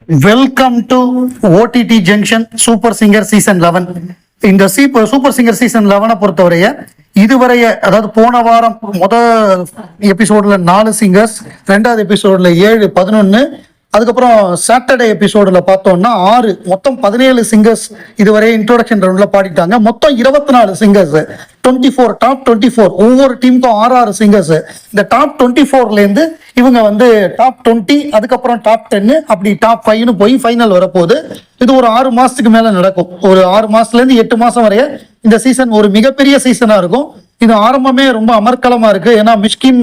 Welcome to OTT junction super singer season 11. இந்த super singer season 11 பொறுத்தவரைய இதுவரைய, அதாவது போன வாரம் முதல் எபிசோட்ல 4 சிங்கர்ஸ், ரெண்டாவது எபிசோட்ல 7, 11, அதுக்கப்புறம் சாட்டர்டே எபிசோடுல பார்த்தோம்னா 6, மொத்தம் 17 சிங்கர்ஸ் இதுவரை இன்ட்ரோடக்ஷன் ரவுண்ட்ல பாடிட்டாங்க. மொத்தம் 24 சிங்கர்ஸ், 24 டாப் 24, ஒவ்வொரு டீமுக்கும் 6 சிங்கர்ஸ். இந்த டாப் 24ல இருந்து இவங்க வந்து டாப் 20, அதுக்கப்புறம் டாப் 10, அப்படி டாப் 5ன்னு போய் ஃபைனல் வரப்போகுது. இது ஒரு 6 மாசத்துக்கு மேல நடக்கும். ஒரு 6 மாசத்துல இருந்து 8 மாசம் வரைய இந்த சீசன் ஒரு மிகப்பெரிய சீசனா இருக்கும். இது ஆரம்பமே ரொம்ப அமர்க்கலமா இருக்கு. ஏன்னா மிஷ்கின்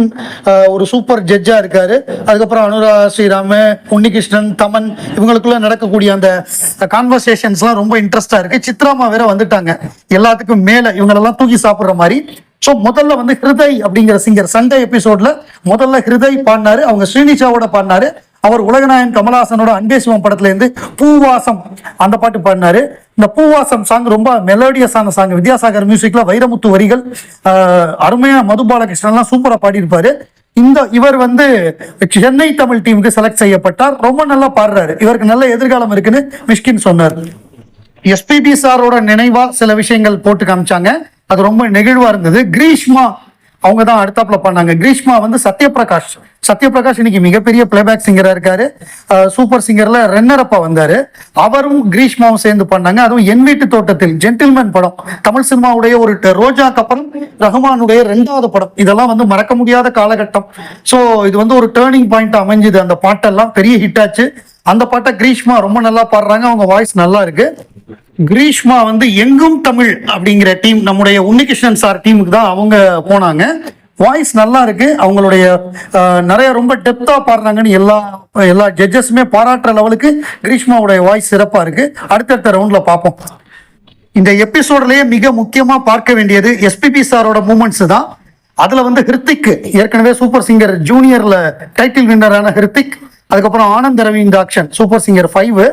ஒரு சூப்பர் ஜட்ஜா இருக்காரு. அதுக்கப்புறம் அனுரா ஸ்ரீராம், உன்னிகிருஷ்ணன், தமன், இவங்களுக்குள்ள நடக்கக்கூடிய அந்த கான்வர்சேஷன்ஸ்லாம் ரொம்ப இன்ட்ரெஸ்டா இருக்கு. சித்ராமா வேற வந்துட்டாங்க, எல்லாத்துக்கும் மேல இவங்களெல்லாம் தூக்கி சாப்பிடுற மாதிரி. ஸோ முதல்ல வந்து ஹிருதய் அப்படிங்கிற சிங்கர் சண்டே எபிசோட்ல முதல்ல ஹிருதய் பாடினாரு. அவங்க ஸ்ரீனிஷாவோட பாடினாரு. அவர் உலகநாயகன் கமலஹாசனோட அன்பே சிவம் படத்துல இருந்து பூவாசம் அந்த பாட்டு பாடினாரு. இந்த பூவாசம் சாங் ரொம்ப மெலோடியஸான சாங். வித்யாசாகர் மியூசிக்ல வைரமுத்து வரிகள், அருமையா மது பாலகிருஷ்ணன்லாம் சூப்பரா பாடியிருப்பாரு. இவர் வந்து சென்னை தமிழ் டீமுக்கு செலக்ட் செய்யப்பட்டார். ரொம்ப நல்லா பாடுறாரு. இவருக்கு நல்ல எதிர்காலம் இருக்குன்னு மிஷ்கின் சொன்னார். எஸ்பிபி சாரோட நினைவா சில விஷயங்கள் போட்டு காமிச்சாங்க. அது ரொம்ப நெகிழ்வா இருந்தது. கிரீஷ்மா அவங்க தான் அடுத்தாப்புல பண்ணாங்க. கிரீஷ்மா வந்து சத்யபிரகாஷ் இன்னைக்கு மிகப்பெரிய பிளேபேக் சிங்கரா இருக்காரு. சூப்பர் சிங்கர்ல ரன்னரப்பா வந்தாரு. அவரும் கிரீஷ்மாவும் சேர்ந்து பண்ணாங்க. அதுவும் என் வீட்டு தோட்டத்தில் ஜென்டில்மேன் படம், தமிழ் சினிமாவுடைய ஒரு ரோஜாக்கு அப்புறம் ரஹ்மானுடைய 2வது படம். இதெல்லாம் வந்து மறக்க முடியாத காலகட்டம். ஸோ இது வந்து ஒரு டேர்னிங் பாயிண்ட் அமைஞ்சுது. அந்த பாட்டெல்லாம் பெரிய ஹிட் ஆச்சு. அந்த பாட்டை கிரீஷ்மா ரொம்ப நல்லா பாடுறாங்க. அவங்க வாய்ஸ் நல்லா இருக்கு. கிரீஷ்மா வந்து எங்கும் தமிழ் அப்படிங்கிற டீம், நம்முடைய உன்னிகிருஷ்ணன் சார் டீமுக்கு தான் அவங்க போனாங்க. வாய்ஸ் நல்லா இருக்கு. அவங்களுடைய நிறைய ரொம்ப டெப்தா பாடுறாங்கன்னு எல்லா ஜட்ஜஸுமே பாராட்டுற லெவலுக்கு கிரீஷ்மாவுடைய வாய்ஸ் சிறப்பா இருக்கு. அடுத்தடுத்த ரவுண்ட்ல பார்ப்போம். இந்த எபிசோட்லயே மிக முக்கியமா பார்க்க வேண்டியது எஸ்பிபி சாரோட மூமெண்ட்ஸ் தான். அதுல வந்து ஹிருத்திக், ஏற்கனவே சூப்பர் சிங்கர் ஜூனியர்ல டைட்டில் வின்னரான ஹிருத்திக், அதுக்கப்புறம் ஆனந்த் ரவீந்திராக்ஷன் சூப்பர் சிங்கர் 5,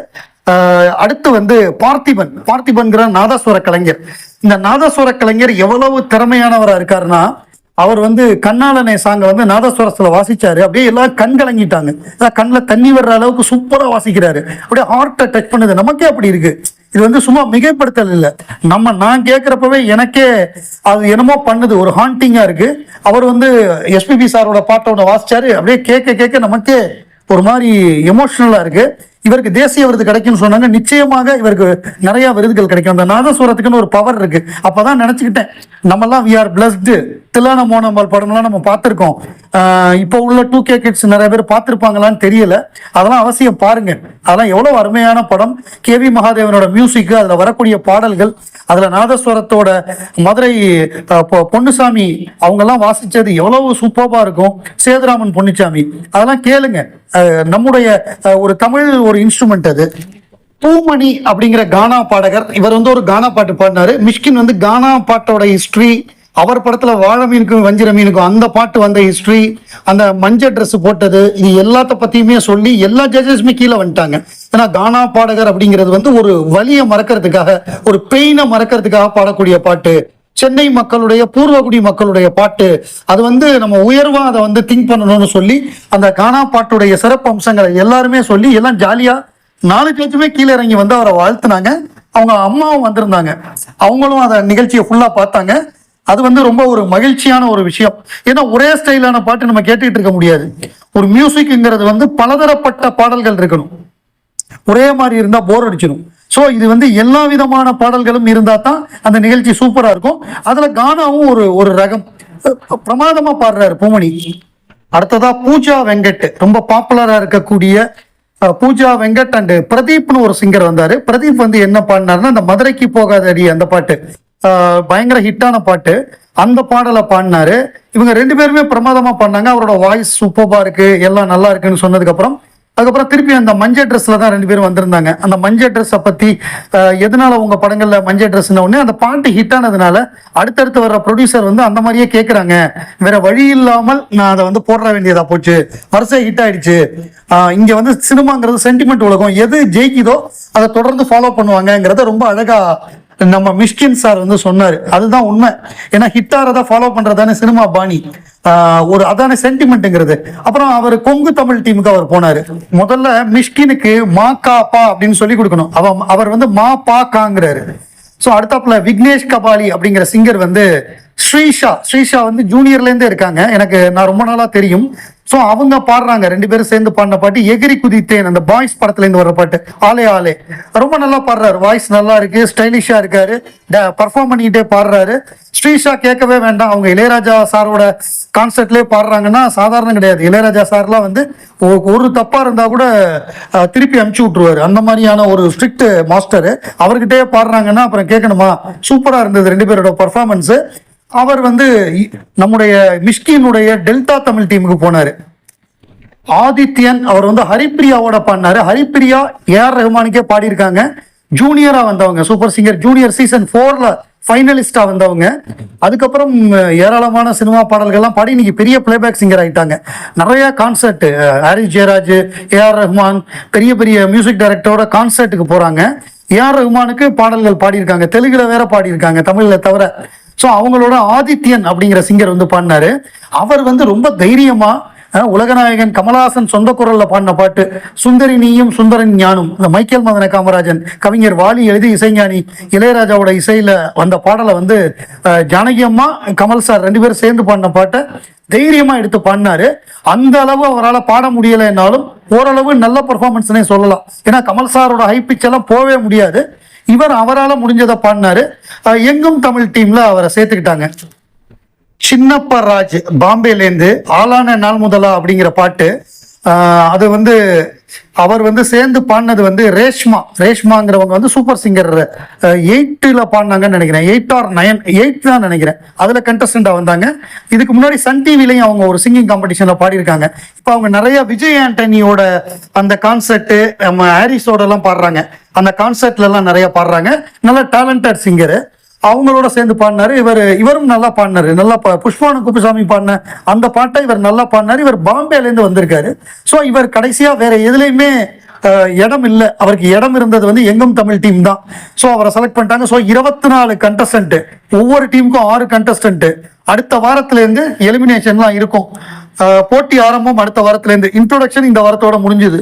அடுத்து வந்து பார்த்திபன்கிற நாதஸ்வர கலைஞர். இந்த நாதஸ்வர கலைஞர் எவ்வளவு திறமையானவரா இருக்காருன்னா, அவர் வந்து கண்ணாளனை சாங்க வந்து நாதஸ்வரத்துல வாசிச்சாரு. அப்படியே எல்லாம் கண் கலங்கிட்டாங்க. கண்ணில் தண்ணி வர்ற அளவுக்கு சூப்பரா வாசிக்கிறாரு. அப்படியே ஹார்ட்டை டச் பண்ணுது. நமக்கே அப்படி இருக்கு. இது வந்து சும்மா மிகைப்படுத்தல் இல்லை. நான் கேட்கிறப்பவே எனக்கே அது என்னமோ பண்ணுது, ஒரு ஹாண்டிங்கா இருக்கு. அவர் வந்து எஸ்பிபி சாரோட பாட்டோட வாசிச்சாரு. அப்படியே கேட்க நமக்கே ஒரு மாதிரி எமோஷனலா இருக்கு. இவருக்கு தேசிய விருது கிடைக்கும்னு சொன்னாங்க. நிச்சயமாக இவருக்கு நிறைய விருதுகள் கிடைக்கும். அந்த நாதஸ்வரத்துக்குன்னு ஒரு பவர் இருக்கு. அப்பதான் நினைச்சுக்கிட்டேன், நம்மெல்லாம் வி ஆர் பிளஸ்டு. தில்லான மோனம்பால் படம்லாம் நம்ம பார்த்துருக்கோம். இப்போ உள்ள 2K கிட்ஸ் நிறைய பேர் பார்த்துருப்பாங்களான்னு தெரியல. அதெல்லாம் அவசியம் பாருங்க. அதெல்லாம் எவ்வளவு அருமையான படம். கேவி மகாதேவனோட மியூசிக், அதுல வரக்கூடிய பாடல்கள், அதுல நாதஸ்வரத்தோட மதுரை பொன்னுசாமி அவங்கெல்லாம் வாசிச்சது எவ்வளவு சூப்பர்பா இருக்கும். சேதுராமன் பொன்னுசாமி, அதெல்லாம் கேளுங்க. நம்முடைய ஒரு தமிழ் ஒரு இன்ஸ்ட்ருமெண்ட் அது. பூமணி அப்படிங்கிற கானா பாடகர், இவர் வந்து ஒரு கானா பாட்டு பாடினாரு. மிஷ்கின் வந்து கானா பாட்டோட ஹிஸ்டரி, அவர் படத்துல வாழை மீனுக்கும் வஞ்சிர மீனுக்கும் அந்த பாட்டு வந்த ஹிஸ்டரி, அந்த மஞ்சள் ட்ரெஸ் போட்டது, இது எல்லாத்த பத்தியுமே சொல்லி எல்லா ஜட்ஜஸுமே கீழே வந்துட்டாங்க. ஏன்னா கானா பாடகர் அப்படிங்கிறது வந்து ஒரு வலியை மறக்கிறதுக்காக, ஒரு பெயினை மறக்கிறதுக்காக பாடக்கூடிய பாட்டு. சென்னை மக்களுடைய, பூர்வகுடி மக்களுடைய பாட்டு. அது வந்து நம்ம உயர்வா அதை வந்து திங்க் பண்ணணும்னு சொல்லி அந்த கானா பாட்டுடைய சிறப்பு அம்சங்களை எல்லாருமே சொல்லி எல்லாம் ஜாலியா 4 பேருமே கீழே இறங்கி வந்து அவரை வாழ்த்துனாங்க. அவங்க அம்மாவும் வந்திருந்தாங்க. அவங்களும் அந்த நிகழ்ச்சியை ஃபுல்லா பார்த்தாங்க. அது வந்து ரொம்ப ஒரு மகிழ்ச்சியான ஒரு விஷயம். ஏன்னா ஒரே ஸ்டைலான பாட்டு நம்ம கேட்டுக்கிட்டு இருக்க முடியாது. ஒரு மியூசிக்ங்கிறது வந்து பலதரப்பட்ட பாடல்கள் இருக்கணும். ஒரே மாதிரி இருந்தா போர் அடிச்சிடும். ஸோ இது வந்து எல்லா விதமான பாடல்களும் இருந்தா தான் அந்த நிகழ்ச்சி சூப்பரா இருக்கும். அதுல கானாவும் ஒரு ரகம் பிரமாதமா பாடுறாரு பூமணி. அடுத்ததா பூஜா வெங்கட், ரொம்ப பாப்புலரா இருக்கக்கூடிய பூஜா வெங்கட் அண்ட் பிரதீப்னு ஒரு சிங்கர் வந்தாரு. பிரதீப் வந்து என்ன பாடினாருன்னா, அந்த மதுரைக்கு போகாதடி அந்த பாட்டு பயங்கர ஹிட்டான பாட்டு. அந்த பாடலை பாடினாரு. இவங்க 2 பேருமே பிரமாதமா பாடினாங்க. அவரோட வாய்ஸ் சூப்பர்பா இருக்கு, எல்லாம் நல்லா இருக்குன்னு சொன்னதுக்கு அப்புறம் அதுக்கப்புறம் திருப்பி அந்த மஞ்சள் ட்ரெஸ்ல தான் 2 பேரும் வந்திருந்தாங்க. அந்த மஞ்சள் ட்ரெஸ்ஸை பத்தி, எதனால உங்க படங்கள்ல மஞ்சள் ட்ரெஸ்ன உடனே அந்த பாட்டு ஹிட் ஆனதுனால அடுத்தடுத்து வர்ற ப்ரொடியூசர் வந்து அந்த மாதிரியே கேட்கறாங்க. வேற வழி இல்லாமல் நான் அதை வந்து போட வேண்டியதா போச்சு. வரிசை ஹிட் ஆயிடுச்சு. இங்க வந்து சினிமாங்கிறது சென்டிமெண்ட் உலகம். எது ஜெயிக்குதோ அதை தொடர்ந்து ஃபாலோ பண்ணுவாங்கிறத ரொம்ப அழகா நம்ம மிஷ்கின் சார் வந்து சொன்னாரு. அதுதான் உண்மை. ஏன்னா ஹிட்டாரதை ஃபாலோ பண்றதானே சினிமா பாணி, ஒரு அதான சென்டிமெண்ட்ங்கிறது. அப்புறம் அவர் கொங்கு தமிழ் டீமுக்கு அவர் போனாரு. முதல்ல மிஷ்கினுக்கு மா கா பா அப்படின்னு சொல்லி கொடுக்கணும். அவர் வந்து மா பா காங்கிறாரு. ஸோ அடுத்தாப்புல விக்னேஷ் கபாலி அப்படிங்கிற சிங்கர் வந்து ஸ்ரீஷா வந்து ஜூனியர்ல இருந்தே இருக்காங்க, நான் ரொம்ப நாளா தெரியும். ஸோ அவங்க பாடுறாங்க, 2 பேரும் சேர்ந்து பாடின பாட்டு எகிரி குதித்தேன், அந்த பாய்ஸ் படத்துல இருந்து வர்ற பாட்டு ஆலே ஆலே. ரொம்ப நல்லா பாடுறாரு, வாய்ஸ் நல்லா இருக்கு, ஸ்டைலிஷா இருக்காரு, பர்ஃபார்ம் பண்ணிக்கிட்டே பாடுறாரு. ஸ்ரீஷா கேட்கவே வேண்டாம், அவங்க இளையராஜா சாரோட கான்சர்ட்லேயே பாடுறாங்கன்னா சாதாரணம் கிடையாது. இளையராஜா சார்லாம் வந்து ஒரு தப்பா இருந்தா கூட திருப்பி அனுப்பிச்சு விட்டுருவாரு. அந்த மாதிரியான ஒரு ஸ்ட்ரிக்ட் மாஸ்டர். அவர்கிட்டயே பாடுறாங்கன்னா அப்புறம் கேட்கணுமா? சூப்பரா இருந்தது 2 பேரோட பர்ஃபார்மன்ஸ். அவர் வந்து நம்முடைய மிஷ்கினுடைய டெல்டா தமிழ் டீமுக்கு போனாரு. ஆதித்யன் அவர் வந்து ஹரிப்பிரியாவோட பாடினாரு. ஹரிப்பிரியா ஏஆர் ரஹ்மானுக்கே பாடியிருக்காங்க. ஜூனியரா வந்தவங்க, சூப்பர் சிங்கர் ஜூனியர் சீசன் 4ல ஃபைனலிஸ்டா வந்தவங்க. அதுக்கப்புறம் ஏராளமான சினிமா பாடல்கள்லாம் பாடி இன்னைக்கு பெரிய பிளேபேக் சிங்கர் ஆயிட்டாங்க. நிறைய கான்சர்ட், ஹாரிஸ் ஜெயராஜ், ஏஆர் ரஹ்மான், பெரிய பெரிய மியூசிக் டைரக்டரோட கான்சர்ட்டுக்கு போறாங்க. ஏஆர் ரஹ்மானுக்கு பாடல்கள் பாடியிருக்காங்க, தெலுங்குல வேற பாடியிருக்காங்க, தமிழ்ல தவிர. ஸோ அவங்களோட ஆதித்யன் அப்படிங்கிற சிங்கர் வந்து பாடினாரு. அவர் வந்து ரொம்ப தைரியமா உலகநாயகன் கமலஹாசன் சொந்த குரல்ல பாடின பாட்டு சுந்தரி நீயும் சுந்தரன் ஞானும், இந்த மைக்கேல் மதன காமராஜன் கவிஞர் வாலி எழுதி இசைஞானி இளையராஜாவோட இசையில வந்த பாடலை வந்து ஜானகி அம்மா கமல் சார் 2 பேரும் சேர்ந்து பாடின பாட்டை தைரியமா எடுத்து பாடினாரு. அந்த அளவு அவரால் பாட முடியலைன்னாலும் ஓரளவு நல்ல பெர்ஃபார்மன்ஸ்னே சொல்லலாம். ஏன்னா கமல் சாரோட ஹை பிச் எல்லாம் போகவே முடியாது. இவர் அவரால் முடிஞ்சதை பாடினாரு. எங்கும் தமிழ் டீம்ல அவரை சேர்த்துக்கிட்டாங்க. சின்னப்ப ராஜ் பாம்பேலேருந்து ஆளான நாள் முதலா அப்படிங்கிற பாட்டு, அது வந்து அவர் வந்து சேர்ந்து பாடினது வந்து ரேஷ்மாங்கிறவங்க வந்து சூப்பர் சிங்கர் 8ல பாடினாங்கன்னு நினைக்கிறேன், 8 or 9, 8 தான் நினைக்கிறேன். அதுல கண்டஸ்டண்டா வந்தாங்க. இதுக்கு முன்னாடி சன் டிவிலையும் அவங்க ஒரு சிங்கிங் காம்படிஷன்ல பாடியிருக்காங்க. இப்போ அவங்க நிறைய விஜய் ஆண்டனியோட அந்த கான்சர்ட், நம்ம ஹாரிஸோட எல்லாம் பாடுறாங்க, அந்த கான்சர்ட்ல எல்லாம் நிறைய பாடுறாங்க. நல்ல டேலண்டட் சிங்கரு. அவங்களோட சேர்ந்து பாடினாரு. இவரும் நல்லா பாடினாரு. நல்லா புஷ்பானு குப்புசாமி பாடின அந்த பாட்டை இவர் நல்லா பாடினாரு. இவர் பாம்பேலேருந்து வந்திருக்காரு. ஸோ இவர் கடைசியா வேற எதுலையுமே இடம் இல்லை. அவருக்கு இடம் இருந்தது வந்து எங்கும் தமிழ் டீம் தான். ஸோ அவரை செலக்ட் பண்ணிட்டாங்க. ஸோ 24 கண்டஸ்டன்ட், ஒவ்வொரு டீமுக்கும் 6 கண்டஸ்டன்ட். அடுத்த வாரத்திலேருந்து எலிமினேஷன்லாம் இருக்கும். போட்டி ஆரம்பம் அடுத்த வாரத்திலேருந்து. இன்ட்ரோடக்ஷன் இந்த வாரத்தோட முடிஞ்சது.